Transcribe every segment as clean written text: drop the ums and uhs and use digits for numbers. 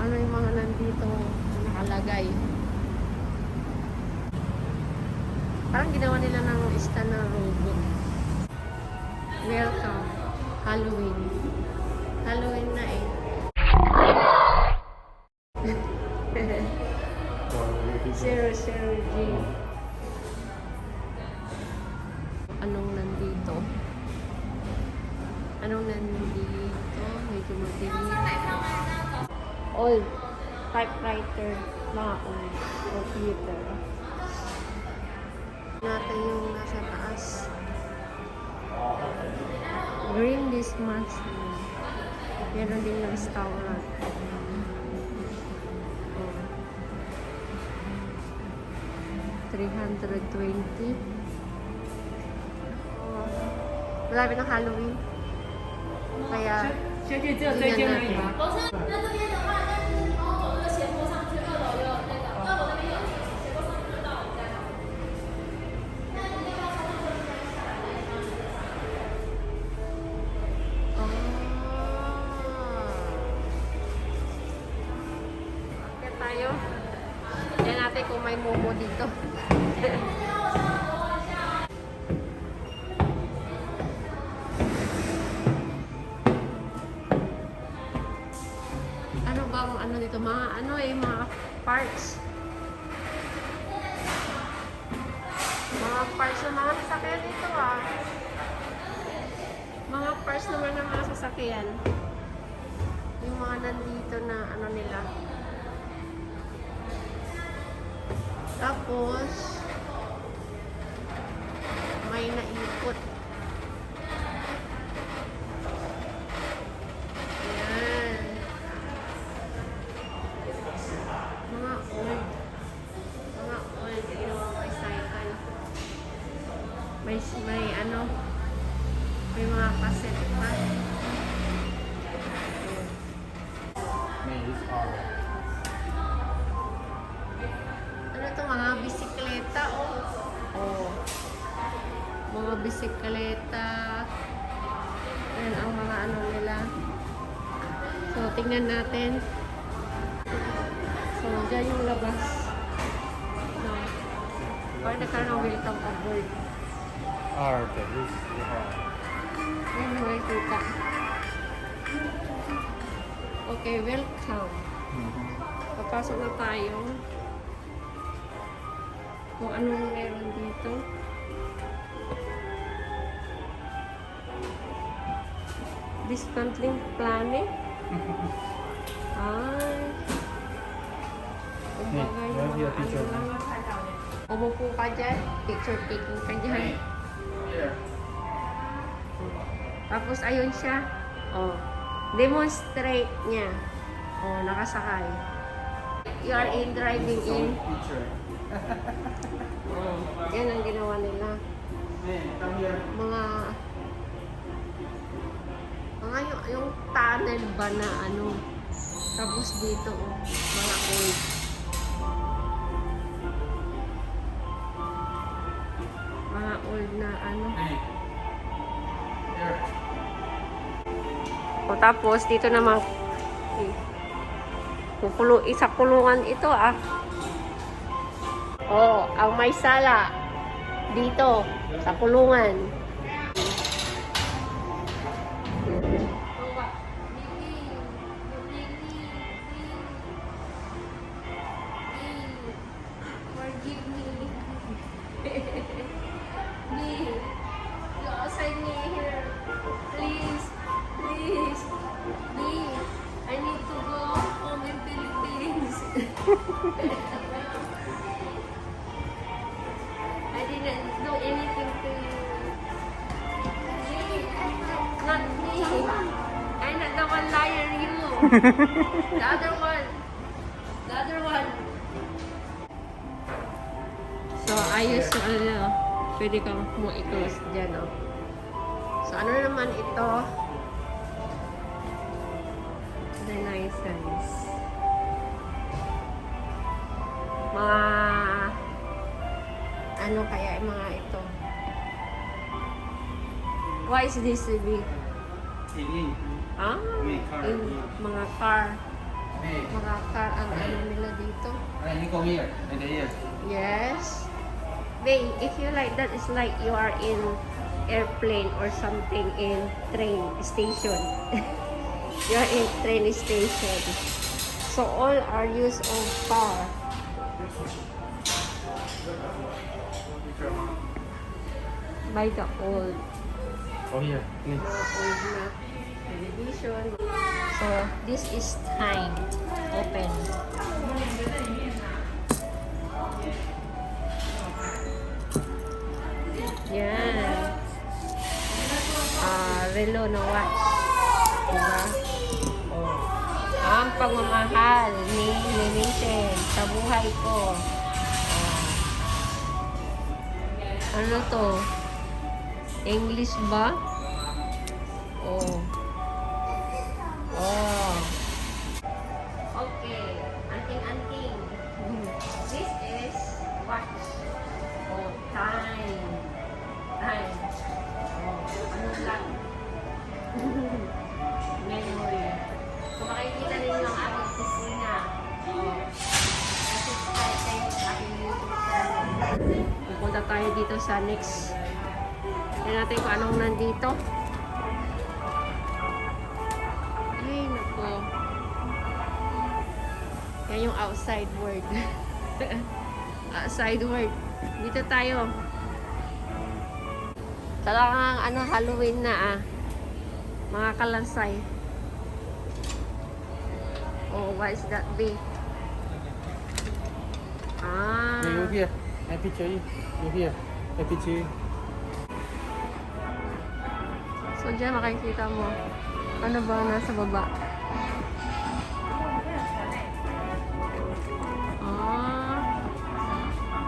ano yung mga nandito nakalagay. Parang ginawa nila ng stand na robot. Welcome. Halloween. Halloween na eh. Zero G. Anong nandito? Anong nandito? Medyo madilim. Old typewriter. Mga old computer. Natin yung nasa taas. Green this much. Meron din ng restaurant. 320. Malapit ng Halloween. Kaya, tingnan natin. Tayo. Tignan natin kung may momo dito. Ano ba ang ano dito? Mga ano mga parts. Mga parts ng mga sasakyan dito Mga parts naman ng mga sasakyan. Yung mga nandito na ano nila. Tapos, may naikot. Ayan. Mga old. Mga old. Ginawa may cycle. May ano. May mga cassette pa. Mga bisikleta mga bisikleta. Yan ang mga ano nila. So tingnan natin. So dyan yung labas. So parang nagkaroon ng welcome aboard. Okay. Yan mga kita. Okay, welcome. Papasok na tayo. Kung anong meron dito. Dismantling planning. Ay. Kumbaga yung mga ano lang. Umupo ka dyan. Picture taking ka dyan. Tapos ayun siya. Demonstrate niya. Nakasakay. You are in driving in. Yan ang ginawa nila. Mga yung tunnel ba na ano. Tapos dito mga old. Mga old na ano. Tapos dito naman isa kulungan ito ang may sala dito sa kulungan. Forgive me. You assign me here. Please. I need to go home in Philippines. I didn't do anything to you. Not me. I'm not the one liar, you. The other one. So, ayos yung ano. Pwede kang mo i-close dyan, So, ano naman ito? The license. Mga ano kaya yung mga ito? Why is this big? In Mga car. Ang ano nila dito. Ini kau here, ada here. Yes. Wait, if you like that, it's like you are in airplane or something in train station. You are in train station. So all are used of car. By the old. Oh here, ini. Old na television. So this is time. Open. Yan. Relo na watch. Diba? Oh. Ang pagmamahal ni Demolition sa buhay ko. Ano to? English ba? Oh. Oh. Okay. Anting-anting. This is watch. Oh, time. Time. Oh, ano lang? Memory. Kung makikita ninyo ang aking kusina. Oh. Subscribe kayo sa aking YouTube channel. Pupunta tayo dito sa next. Tignan natin kung anong nandito. Ay, naku. Yan yung outside world. Outside world. Dito tayo. Talagang ano, Halloween na mga kalansay. Oh, what is that be? You here, I picture you. You here, I picture you. So dyan makikita mo ano ba nasa baba.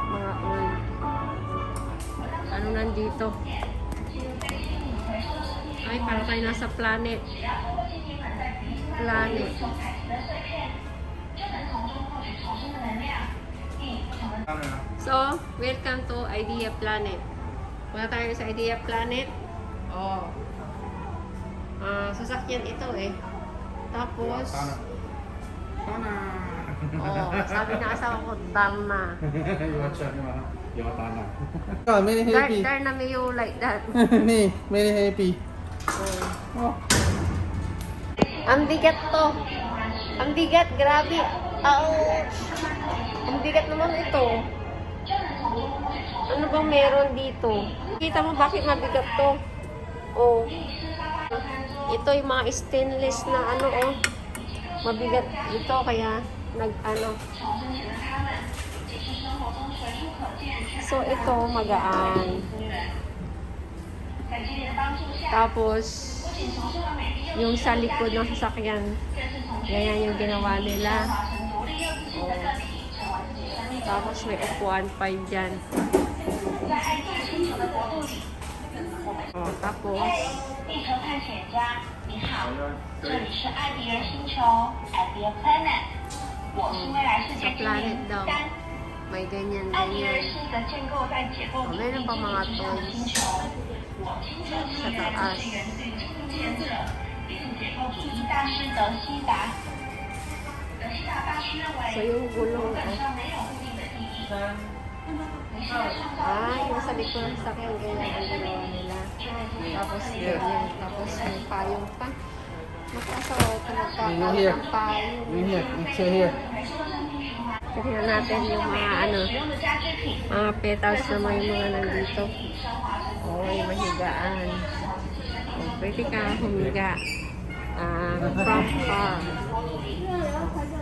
Mga old. Ano nandito? Ay, parang tayo nasa planet. Planet. So, welcome to Idea Planet. Punta tayo sa Idea Planet. Oh. Sasakyan ito eh. Tapos, oh, sabi na asawa ko, Dama. Your Tainan. Oh, very happy. Dar na may you like that. Me, very happy. Oh. Ang bigat to. Ang bigat, grabe. Ang bigat naman ito. Ano bang meron dito? Kita mo bakit mabigat to? Oh. Ito yung mga stainless na ano oh. Mabigat ito kaya nag-ano. So ito magaan. Tapos yung sa likod ng sasakyan, ganyan yung ginawa nila. Oh. Tapos may upuan 5 dyan. Oh, tapos sa planet daw may ganyan-ganyan. Oh, meron pa mga toys sa taas. So yung gulong yung sa likod ng sakyan, ganyan ang ginawa nila. Tapos ganyan, tapos may payong pa. Mag-asawa ito magkakaroon ng payong. You here, picture here. Tignan natin yung mga ano, mga petals naman yung mga nandito. Oh, yung mahigaan. Oh, pwede ka humiga. From car.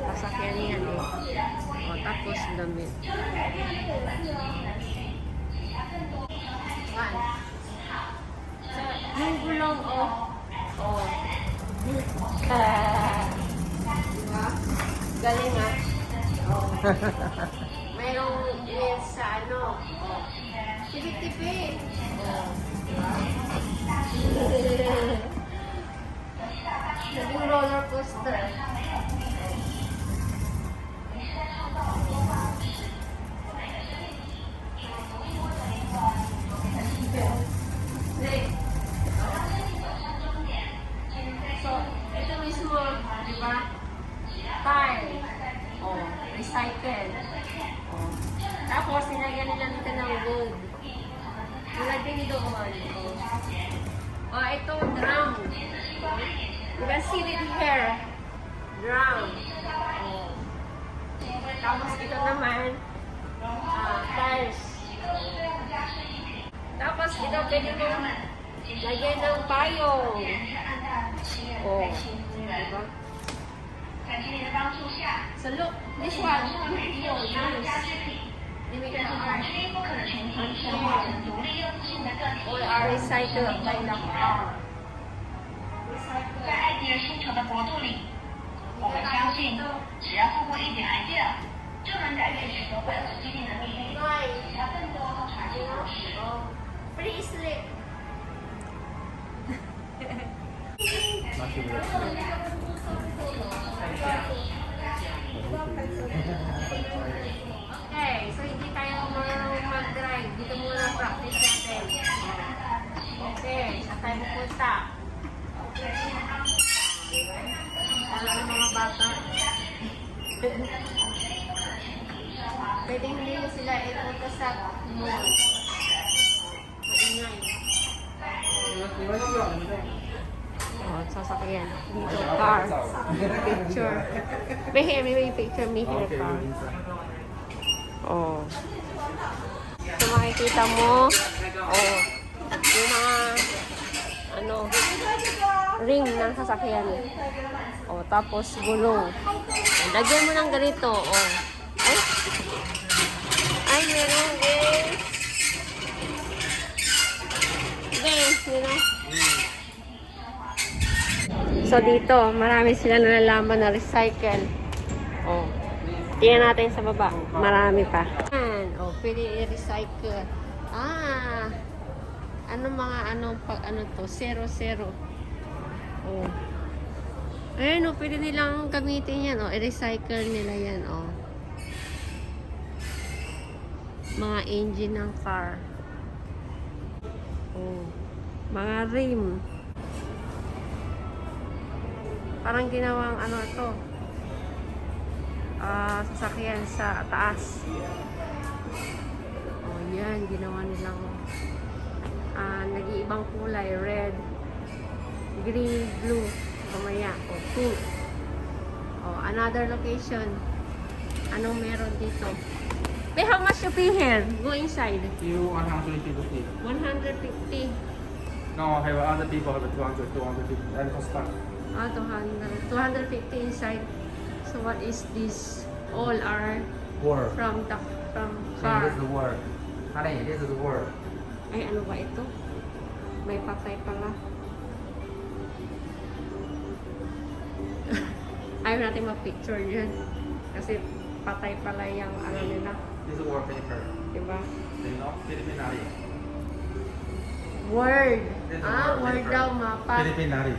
Pasakyan yan eh. Oh, tapos damit. Yung gulong oh. Oh. Diba? Galing ah. Oh. Mayroong wheels sa ano. Oh. Tipid-tipid. Oh. Naging roller coaster. So, ito mismo, di ba? tile. Oh, recycle. Oh. Tapos, nilagyan nila dito ng wood. Nilagyan nito doon. Oh. Oh, ito, drum. You can see it here. Drum. Oh. Tapos, ito naman, tiles. Tapos, ito, pwede mo lagyan ng payong. Oh. Diba? So look, this one, all are recycled by the car. 在爱迪尔星球的国度里，我们相信，只要透过一点爱迪尔，就能改变许多不可既定的命运，给他更多传奇故事。Pretty slick. Okay, so hindi tayo marunong mag-drive. Dito muna practice natin. Okay, saan tayo pupunta? Alam ng mga bata. Pwede hindi mo sila ipunta sa mall. Maingay. Oh, sasakyan. Dito, car. Picture. May picture me here, car. Oh. So, makikita mo, oh, yung mga, ring ng sasakyan. Oh, tapos gulong. Lagyan mo ng ganito, oh. Ay, meron, guys. Guys, meron. So dito, marami sila nalalaman na recycle. Oh. Tingnan natin sa baba. Marami pa. Oh, pwede i-recycle. To? 0-0. Oh. Ayun, oh, pwede nilang gamitin yan. Oh, i-recycle nila yan. Oh. Mga engine ng car. Oh. Mga rim. Parang ginawang ito, sasakyan sa taas. Oh, yan, ginawa nilang nag-iibang kulay, red, green, blue, kamaya, o pink. Oh, another location. Anong meron dito? But how much you pay here? Go inside. You 150. 150. No, have other people have 200, 250. And cost back. 250 inside. So what is this? All are Word. from This car. is the word. Honey, this is the word. Ay, ano ba ito? May patay pala. Ayaw natin ma-picture dyan. Kasi patay pala yung nila. This is wallpaper. Diba? Do you know? Philippine Nari. Word. This is Word wallpaper. daw, mapa. Philippine Nari.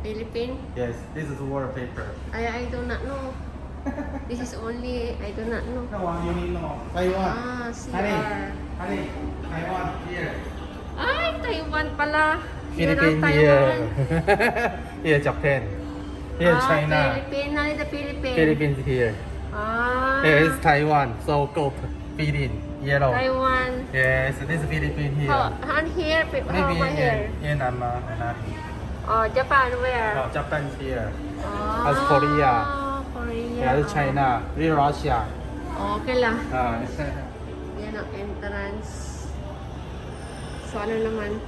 Philippine? Yes, this is wallpaper. I do not know. This is only, I do not know. No, you need no. Taiwan. CR. Honey, Taiwan here. Ay, Taiwan pala. Philippine Taiwan. here. Here Japan. Here China. Philippine. Nari the Philippines. Philippines here. Here is Taiwan. So goat feeding yellow. Taiwan. Yes, this is Philippines here. And here, how Maybe about here? in Japan, where? Japan here. As Korea. Korea. Yeah, this China. This Russia. Okay lang. Yes. Yan ang entrance. So, ano naman?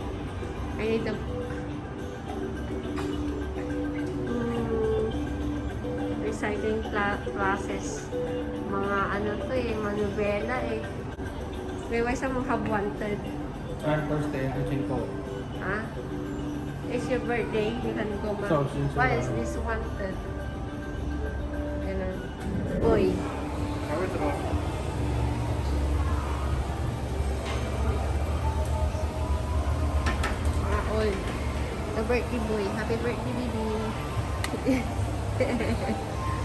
I need the recycling process. Mga manubela eh. May way sa mga wanted. Thursday, I can go. Ha? It's your birthday, you can go ma. So, since Why is this wanted? Ganun. Boy. All. The birthday boy. Happy birthday, baby.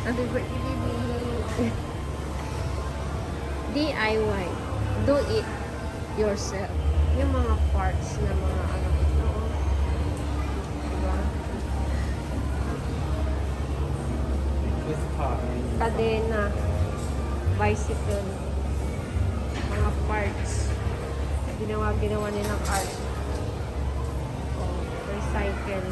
Happy birthday, baby. DIY. Do it yourself. Yung mga parts na mga ito. Diba? kadena, bicycle, mga parts. Ginawa nilang art. Oh, recycle.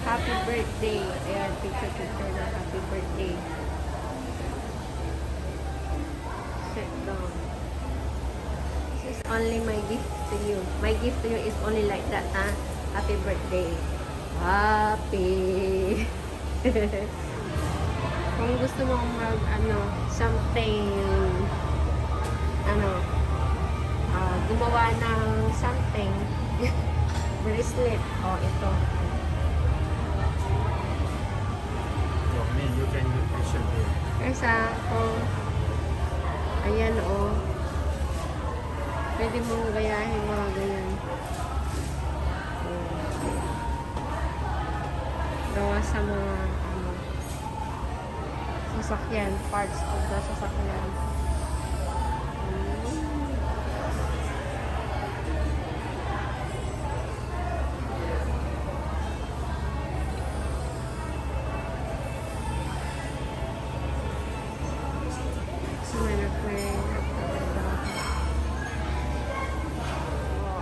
Happy birthday. Ayan, picture na happy birthday. Sit down. This is only my gift to you. My gift to you is only like that, ha? Happy birthday. Happy. Kung gusto mong mag, something, gumawa ng something, bracelet. Oh, ito. You can use action here. Kaysa, ayan, pwede mong gayahin mga ganyan. Gawa sa mga, sasakyan, parts of the sasakyan.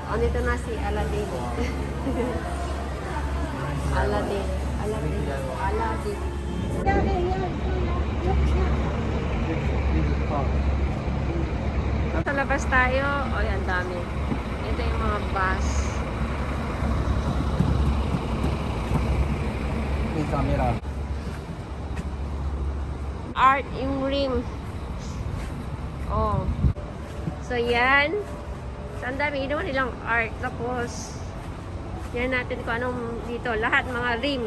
Andito na si Aladdin. Aladdin. Sa labas tayo. Oy, ang dami. Ito yung mga bus. May camera. Art yung rim. Oh. So, yan. So, ang dami ginawa nilang art. Tapos, yan natin kung anong dito. Lahat mga rim.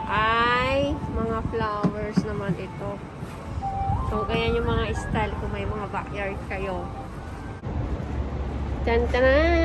Ay, mga flowers naman ito. So, ganyan yung mga style kung may mga backyard kayo. Tan-tanan!